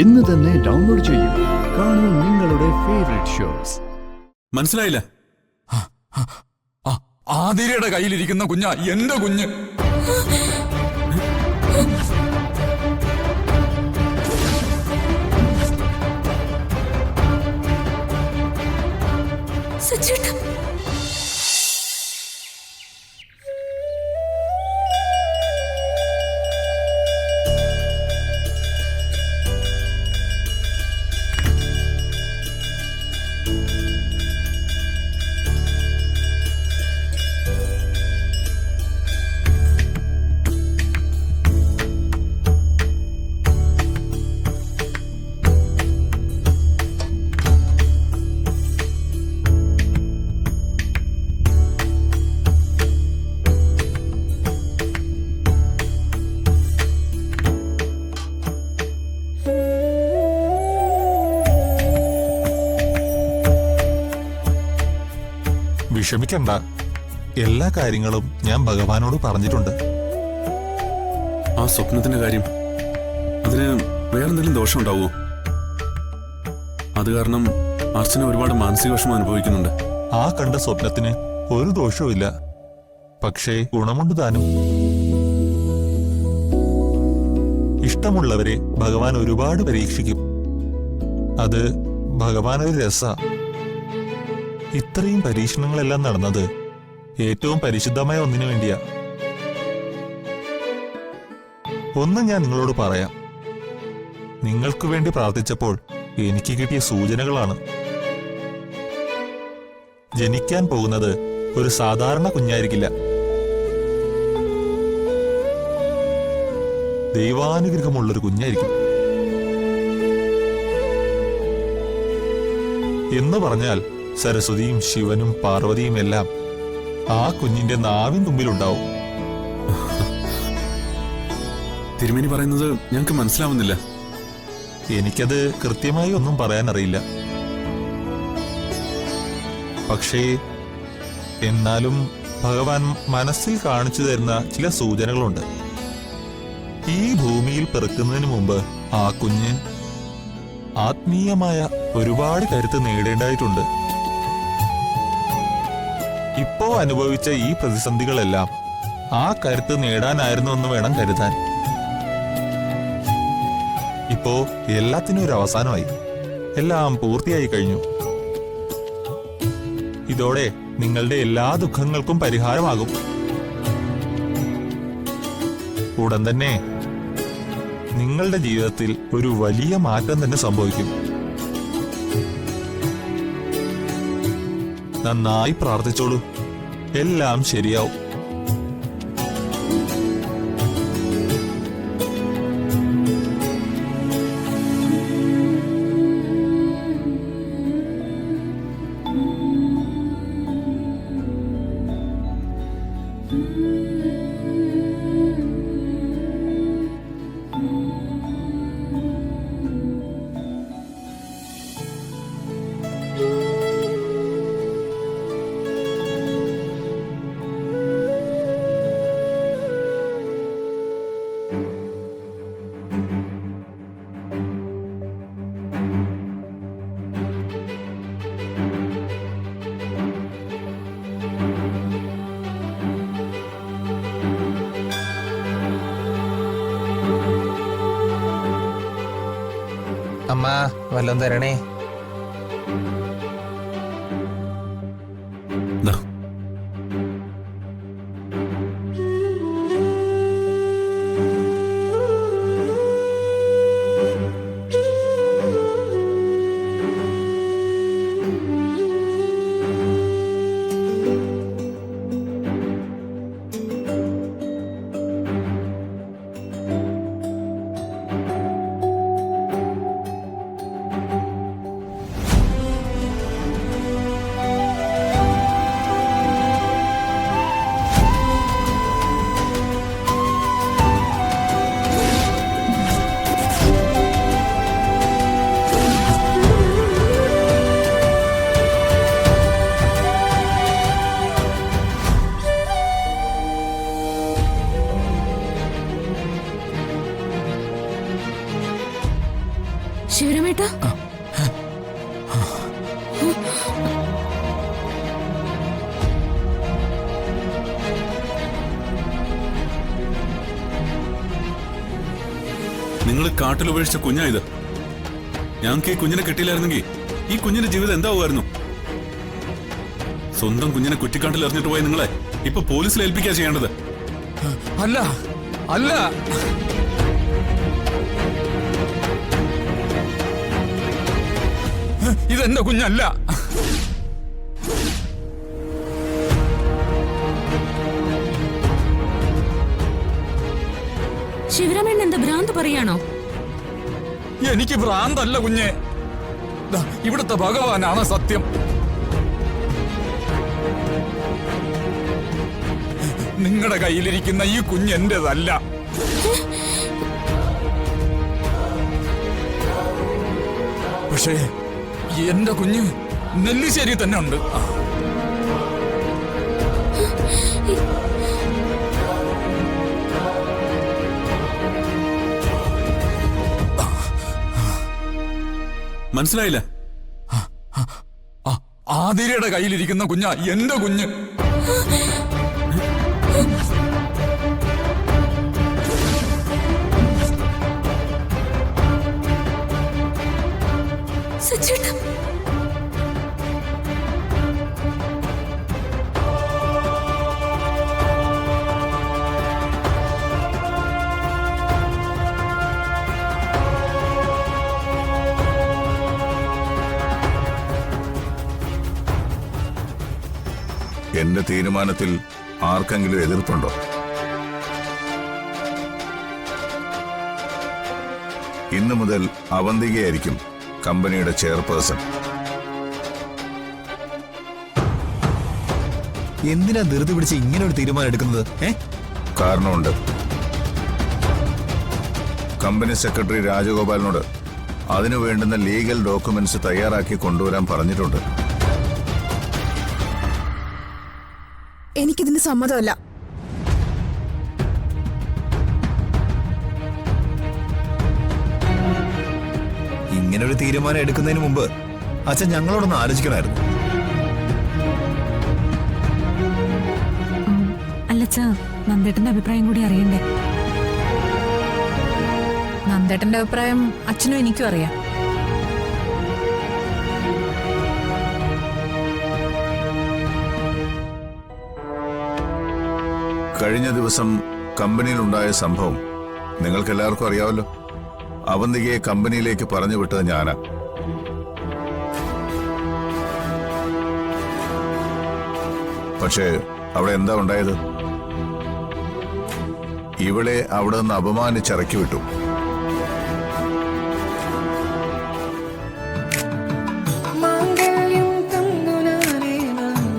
ഇന്ന് തന്നെ ഡൗൺലോഡ് ചെയ്യൂ. കാണൂ നിങ്ങളുടെ ഫേവറേറ്റ് ഷോസ്. മനസ്സിലായില്ല? ആതിരയുടെ കയ്യിലിരിക്കുന്ന കുഞ്ഞാ എന്റെ കുഞ്ഞ്. വിഷമിക്കണ്ട, എല്ലാ കാര്യങ്ങളും ഞാൻ ഭഗവാനോട് പറഞ്ഞിട്ടുണ്ട്. ആ സ്വപ്നത്തിന്റെ കാര്യം, അതിന് വേറെന്തെങ്കിലും ദോഷം ഉണ്ടാവോ? അത് കാരണം അർച്ചന ഒരുപാട് മാനസിക വിഷമം അനുഭവിക്കുന്നുണ്ട്. ആ കണ്ട സ്വപ്നത്തിന് ഒരു ദോഷവുമില്ല, പക്ഷേ ഗുണമുണ്ട് താനും. ഇഷ്ടമുള്ളവരെ ഭഗവാൻ ഒരുപാട് പരീക്ഷിക്കും. അത് ഭഗവാനൊരു രസ. ഇത്രയും പരീക്ഷണങ്ങളെല്ലാം നടന്നത് ഏറ്റവും പരിശുദ്ധമായ ഒന്നിനു വേണ്ടിയാ. ഒന്ന് ഞാൻ നിങ്ങളോട് പറയാം. നിങ്ങൾക്ക് വേണ്ടി പ്രാർത്ഥിച്ചപ്പോൾ എനിക്ക് കിട്ടിയ സൂചനകളാണ്. ജനിക്കാൻ പോകുന്നത് ഒരു സാധാരണ കുഞ്ഞായിരിക്കില്ല. ദൈവാനുഗ്രഹമുള്ളൊരു കുഞ്ഞായിരിക്കും. എന്ന് പറഞ്ഞാൽ സരസ്വതിയും ശിവനും പാർവതിയും എല്ലാം ആ കുഞ്ഞിന്റെ നാവിൻ തുമ്പിലുണ്ടാവും. തിരുമേനി പറയുന്നത് ഞങ്ങൾക്ക് മനസ്സിലാവുന്നില്ല. എനിക്കത് കൃത്യമായി ഒന്നും പറയാനറിയില്ല. പക്ഷേ എന്നാലും ഭഗവാൻ മനസ്സിൽ കാണിച്ചു തരുന്ന ചില സൂചനകളുണ്ട്. ഈ ഭൂമിയിൽ പിറക്കുന്നതിന് മുമ്പ് ആ കുഞ്ഞ് ആത്മീയമായ ഒരുപാട് കരുത്ത് നേടേണ്ടതായിട്ടുണ്ട്. ഇപ്പോ അനുഭവിച്ച ഈ പ്രതിസന്ധികളെല്ലാം ആ കരുത്ത് നേടാനായിരുന്നു എന്ന് വേണം കരുതാൻ. ഇപ്പോ എല്ലാത്തിനും ഒരു അവസാനമായി. എല്ലാം പൂർത്തിയായി കഴിഞ്ഞു. ഇതോടെ നിങ്ങളുടെ എല്ലാ ദുഃഖങ്ങൾക്കും പരിഹാരമാകും. ഉടൻ തന്നെ നിങ്ങളുടെ ജീവിതത്തിൽ ഒരു വലിയ മാറ്റം തന്നെ സംഭവിക്കും. നന്നായി പ്രാർത്ഥിച്ചോളൂ, എല്ലാം ശരിയാവും. അമ്മ വല്ലതും തരണേ. ശിവരാമേട്ടാ, നിങ്ങൾ കാട്ടിൽ ഉപേക്ഷിച്ച കുഞ്ഞാ ഇത്. ഞങ്ങൾക്ക് ഈ കുഞ്ഞിനെ കിട്ടിയില്ലായിരുന്നെങ്കിൽ ഈ കുഞ്ഞിന്റെ ജീവിതം എന്താവുമായിരുന്നു? സ്വന്തം കുഞ്ഞിനെ കുറ്റിക്കാട്ടിൽ എറിഞ്ഞിട്ട് പോയി നിങ്ങളെ ഇപ്പൊ പോലീസിൽ ഏൽപ്പിക്കാ ചെയ്യേണ്ടത്. അല്ല അല്ല, ഇതെന്റെ കുഞ്ഞല്ല. ശിവരാമേട്ടൻ എന്താ ഭ്രാന്ത് പറയാണോ? എനിക്ക് ഭ്രാന്തല്ല കുഞ്ഞെ. ദാ, ഇവിടുത്തെ ഭഗവാനാണ് സത്യം. നിങ്ങളുടെ കയ്യിലിരിക്കുന്ന ഈ കുഞ്ഞ് എന്റേതല്ല. പക്ഷേ എന്റെ കുഞ്ഞ് നെല്ലിശ്ശേരി തന്നെ ഉണ്ട്. മനസ്സിലായില്ല? ആതിരയുടെ കയ്യിലിരിക്കുന്ന കുഞ്ഞാ എന്റെ കുഞ്ഞ്. സച്ചേട്ടാ, എന്റെ തീരുമാനത്തിൽ ആർക്കെങ്കിലും എതിർപ്പുണ്ടോ? ഇന്നു മുതൽ അവന്തികയായിരിക്കും കമ്പനിയുടെ ചെയർപേഴ്സൺ. എന്തിനാ ധൃതി പിടിച്ച് ഇങ്ങനെ ഒരു തീരുമാനം എടുക്കുന്നത്? കാരണമുണ്ട്. കമ്പനി സെക്രട്ടറി രാജഗോപാലിനോട് അതിനു വേണ്ടുന്ന ലീഗൽ ഡോക്യുമെന്റ്സ് തയ്യാറാക്കി കൊണ്ടുവരാൻ പറഞ്ഞിട്ടുണ്ട്. എനിക്കിതിന് സമ്മതമല്ല. ഇങ്ങനൊരു തീരുമാനം എടുക്കുന്നതിന് മുമ്പ് അച്ഛൻ ഞങ്ങളോടൊന്ന് ആലോചിക്കണമായിരുന്നു. അല്ലച്ചാ, നന്ദേട്ടന്റെ അഭിപ്രായം കൂടി അറിയണ്ടേ? നന്ദേട്ടന്റെ അഭിപ്രായം അച്ഛനും എനിക്കും അറിയാം. കഴിഞ്ഞ ദിവസം കമ്പനിയിലുണ്ടായ സംഭവം നിങ്ങൾക്കെല്ലാവർക്കും അറിയാമല്ലോ. അവന്തികയെ കമ്പനിയിലേക്ക് പറഞ്ഞു വിട്ടത് ഞാനാ. പക്ഷേ അവിടെ എന്താ ഉണ്ടായത്? ഇവളെ അവിടെ നിന്ന് അപമാനിച്ചിറക്കി വിട്ടു.